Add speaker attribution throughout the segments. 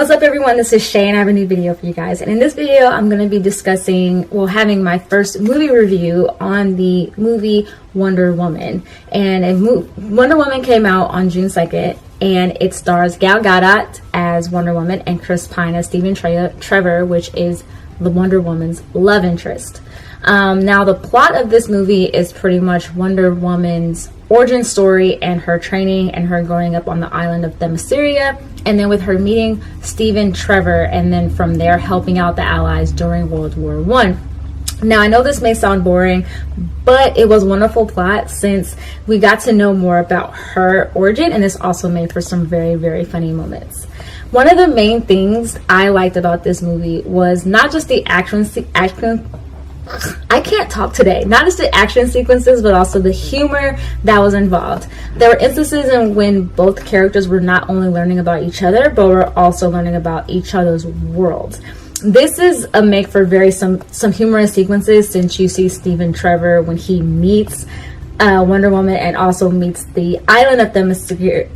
Speaker 1: What's up everyone, this is Shay and I have a new video for you guys, and in this video I'm going to be discussing, having my first movie review on the movie Wonder Woman. And Wonder Woman came out on June 2nd and it stars Gal Gadot as Wonder Woman and Chris Pine as Stephen Trevor, which is the Wonder Woman's love interest. Now the plot of this movie is pretty much Wonder Woman's origin story and her training and her growing up on the island of Themyscira, and then with her meeting Stephen Trevor, and then from there helping out the Allies during World War I. Now I know this may sound boring, but it was a wonderful plot since we got to know more about her origin, and this also made for some very, very funny moments. One of the main things I liked about this movie was not just the I can't talk today. Not just the action sequences, but also the humor that was involved. There were instances in when both characters were not only learning about each other, but were also learning about each other's worlds. This is a make for some humorous sequences, since you see Stephen Trevor when he meets Wonder Woman and also meets the island of Themyscira.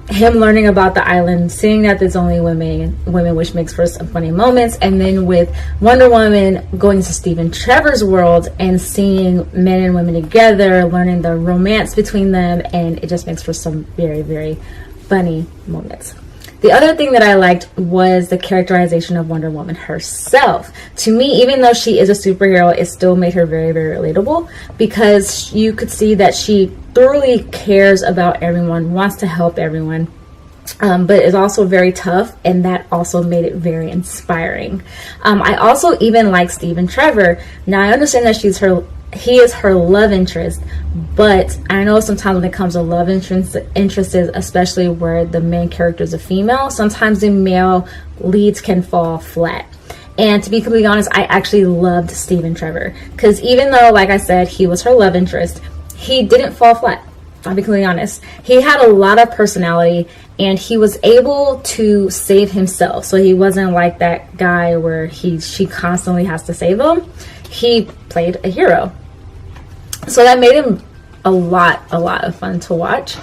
Speaker 1: Him learning about the island, seeing that there's only women, which makes for some funny moments, and then with Wonder Woman going to Stephen Trevor's world and seeing men and women together, learning the romance between them, and it just makes for some very, very funny moments. The other thing that I liked was the characterization of Wonder Woman herself. To me, even though she is a superhero, it still made her very, very relatable, because you could see that she thoroughly cares about everyone, wants to help everyone, but is also very tough, and that also made it very inspiring. I also even like Stephen Trevor. Now I understand that he is her love interest, but I know sometimes when it comes to love interests, especially where the main character is a female, sometimes the male leads can fall flat. And to be completely honest, I actually loved Stephen Trevor, because even though, like I said, he was her love interest, he didn't fall flat. I'll be completely honest. He had a lot of personality, and he was able to save himself. So he wasn't like that guy where she constantly has to save him. He played a hero. So that made him a lot of fun to watch.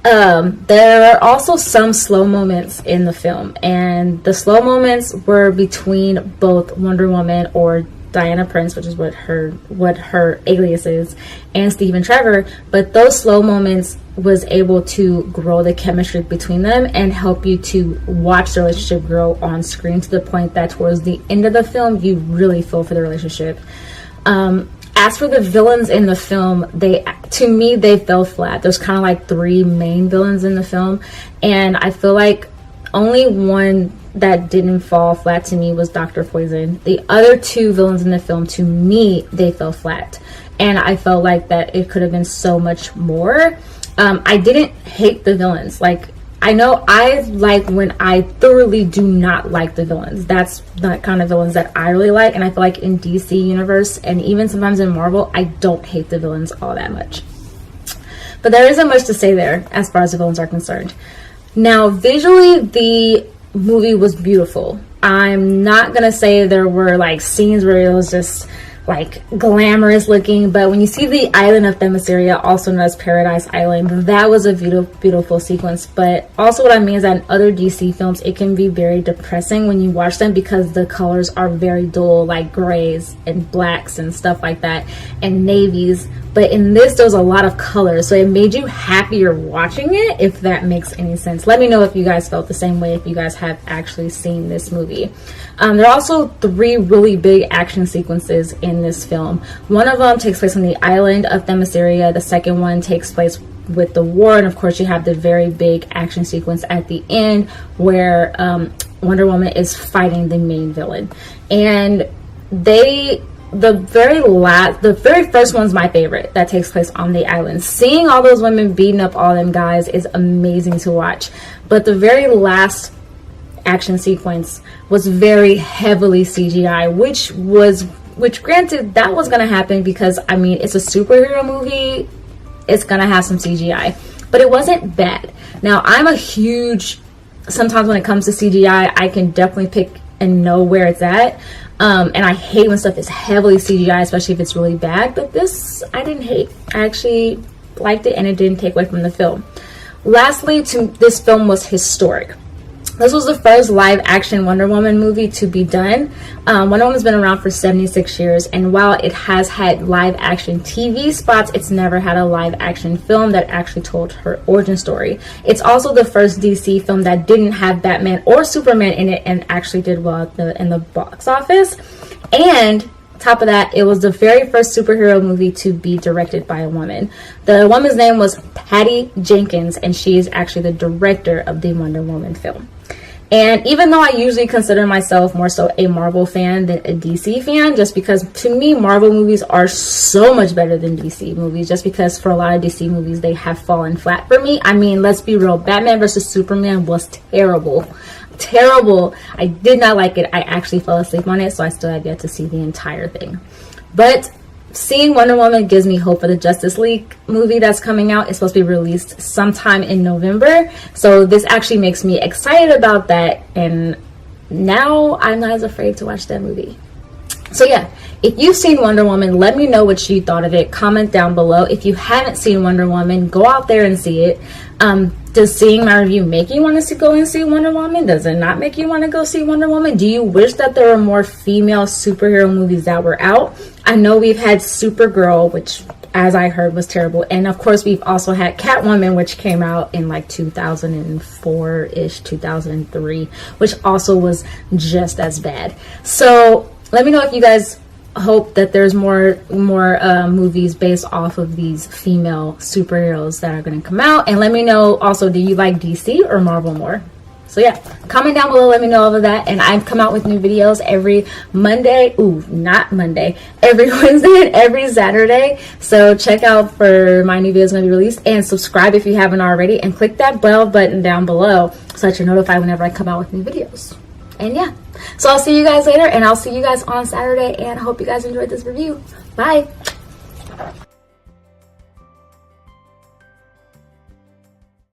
Speaker 1: There are also some slow moments in the film, and the slow moments were between both Wonder Woman, or Diana Prince, which is what her alias is, and Stephen Trevor. But those slow moments was able to grow the chemistry between them and help you to watch the relationship grow on screen, to the point that towards the end of the film you really feel for the relationship. As for the villains in the film, to me they fell flat. There's kind of like three main villains in the film, and I feel like only one that didn't fall flat to me was Dr. Poison. The other two villains in the film, to me, they fell flat, and I felt like that it could have been so much more. I didn't hate the villains. Like, I know I like when I thoroughly do not like the villains. That's the kind of villains that I really like, and I feel like in DC Universe and even sometimes in Marvel, I don't hate the villains all that much. But there isn't much to say there as far as the villains are concerned. Now, visually, the movie was beautiful. I'm not gonna say there were like scenes where it was just like glamorous looking, but when you see the island of Themyscira, also known as Paradise Island, that was a beautiful sequence. But also what I mean is that in other DC films, it can be very depressing when you watch them, because the colors are very dull, like grays and blacks and stuff like that, and navies. But in this, there's a lot of color, so it made you happier watching it, if that makes any sense. Let me know if you guys felt the same way, if you guys have actually seen this movie. There are also three really big action sequences in this film. One of them takes place on the island of Themyscira. The second one takes place with the war, and of course you have the very big action sequence at the end where Wonder Woman is fighting the main villain. And the very first one's my favorite, that takes place on the island. Seeing all those women beating up all them guys is amazing to watch. But the very last action sequence was very heavily CGI, which granted, that was gonna happen because, I mean, it's a superhero movie, it's gonna have some CGI, but it wasn't bad. Now, sometimes when it comes to CGI, I can definitely pick and know where it's at. And I hate when stuff is heavily CGI, especially if it's really bad. But this, I didn't hate. I actually liked it, and it didn't take away from the film. lastly, this film was historic. This was the first live action Wonder Woman movie to be done. Wonder Woman's been around for 76 years, and while it has had live action TV spots, it's never had a live action film that actually told her origin story. It's also the first DC film that didn't have Batman or Superman in it and actually did well in the box office. And top of that, it was the very first superhero movie to be directed by a woman. The woman's name was Patty Jenkins, and she is actually the director of the Wonder Woman film. And even though I usually consider myself more so a Marvel fan than a DC fan, just because to me Marvel movies are so much better than DC movies, just because for a lot of DC movies they have fallen flat for me. I mean, let's be real, Batman vs. Superman was terrible. I did not like it. I actually fell asleep on it, so I still have yet to see the entire thing. But seeing Wonder Woman gives me hope for the Justice League movie that's coming out. It's supposed to be released sometime in November, so this actually makes me excited about that, and now I'm not as afraid to watch that movie. So yeah, if you've seen Wonder Woman, let me know what you thought of it. Comment down below. If you haven't seen Wonder Woman, go out there and see it. Does seeing my review make you want to go and see Wonder Woman? Does it not make you want to go see Wonder Woman? Do you wish that there were more female superhero movies that were out? I know we've had Supergirl, which as I heard was terrible, and of course we've also had Catwoman, which came out in like 2004-ish, 2003, which also was just as bad. So let me know if you guys hope that there's more movies based off of these female superheroes that are going to come out, and let me know also, do you like DC or Marvel more? So yeah, comment down below, let me know all of that. And I come out with new videos every Monday, every Wednesday and every Saturday, so check out for my new videos going to be released, and subscribe if you haven't already, and click that bell button down below so that you're notified whenever I come out with new videos. And yeah, so I'll see you guys later, and I'll see you guys on Saturday, and I hope you guys enjoyed this review. Bye.